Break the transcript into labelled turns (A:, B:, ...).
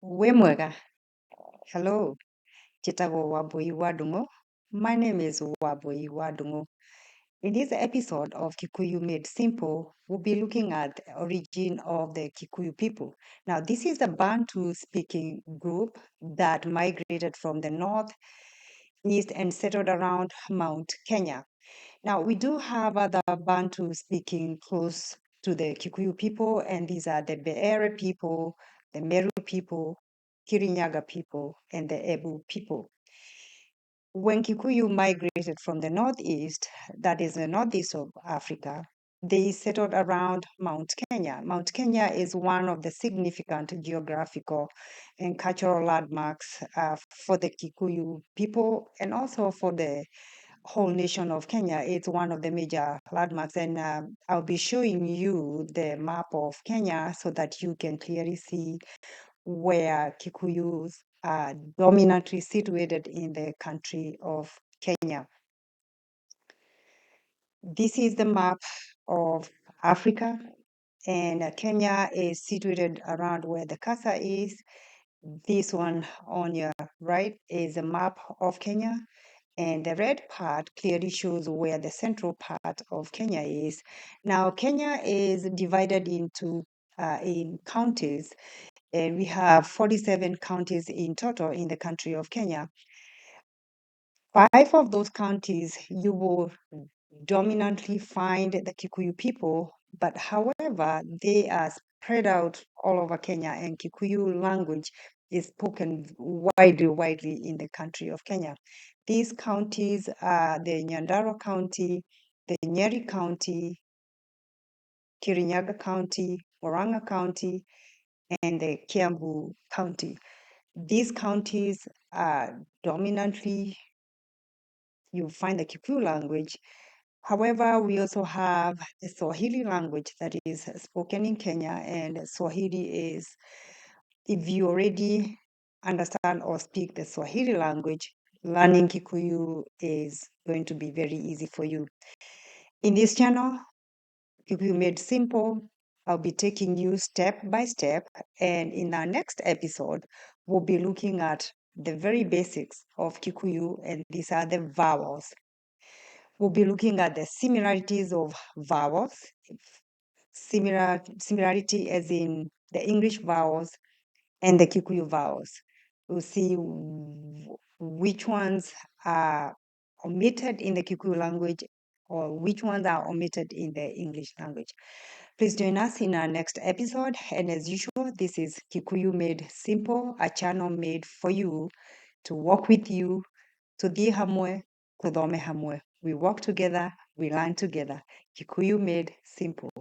A: Wemwega. Hello. Chitago Wabui Wadungo. My name is Wabui Wadungo. In this episode of Kikuyu Made Simple, we'll be looking at the origin of the Kikuyu people. Now, this is a Bantu speaking group that migrated from the north, east, and settled around Mount Kenya. Now, we do have other Bantu speaking close to the Kikuyu people, and these are the Beere people, the Meru people, Kirinyaga people, and the Ebu people. When Kikuyu migrated from the northeast, that is the northeast of Africa, they settled around Mount Kenya. Mount Kenya is one of the significant geographical and cultural landmarks for the Kikuyu people and also for the whole nation of Kenya. It's one of the major landmarks, and I'll be showing you the map of Kenya so that you can clearly see where Kikuyus are dominantly situated in the country of Kenya. This is the map of Africa, and Kenya is situated around where the cursor is. This one on your right is a map of Kenya, and the red part clearly shows where the central part of Kenya is. Now, Kenya is divided into in counties, and we have 47 counties in total in the country of Kenya. 5 of those counties you will dominantly find the Kikuyu people, but however, they are spread out all over Kenya, and Kikuyu language is spoken widely in the country of Kenya. These counties are the Nyandarua County, the Nyeri County, Kirinyaga County, Murang'a County, and the Kiambu County. These counties are dominantly, you find the Kikuyu language. However, we also have the Swahili language that is spoken in Kenya, and Swahili is, if you already understand or speak the Swahili language, learning Kikuyu is going to be very easy for you. In this channel, Kikuyu Made Simple, I'll be taking you step by step, and in our next episode, we'll be looking at the very basics of Kikuyu, and these are the vowels. We'll be looking at the similarities of vowels, similarity as in the English vowels and the Kikuyu vowels. We'll see which ones are omitted in the Kikuyu language or which ones are omitted in the English language. Please join us in our next episode. And as usual, this is Kikuyu Made Simple, a channel made for you to walk with you, to di hamwe, kudome hamwe. We walk together, we learn together. Kikuyu Made Simple.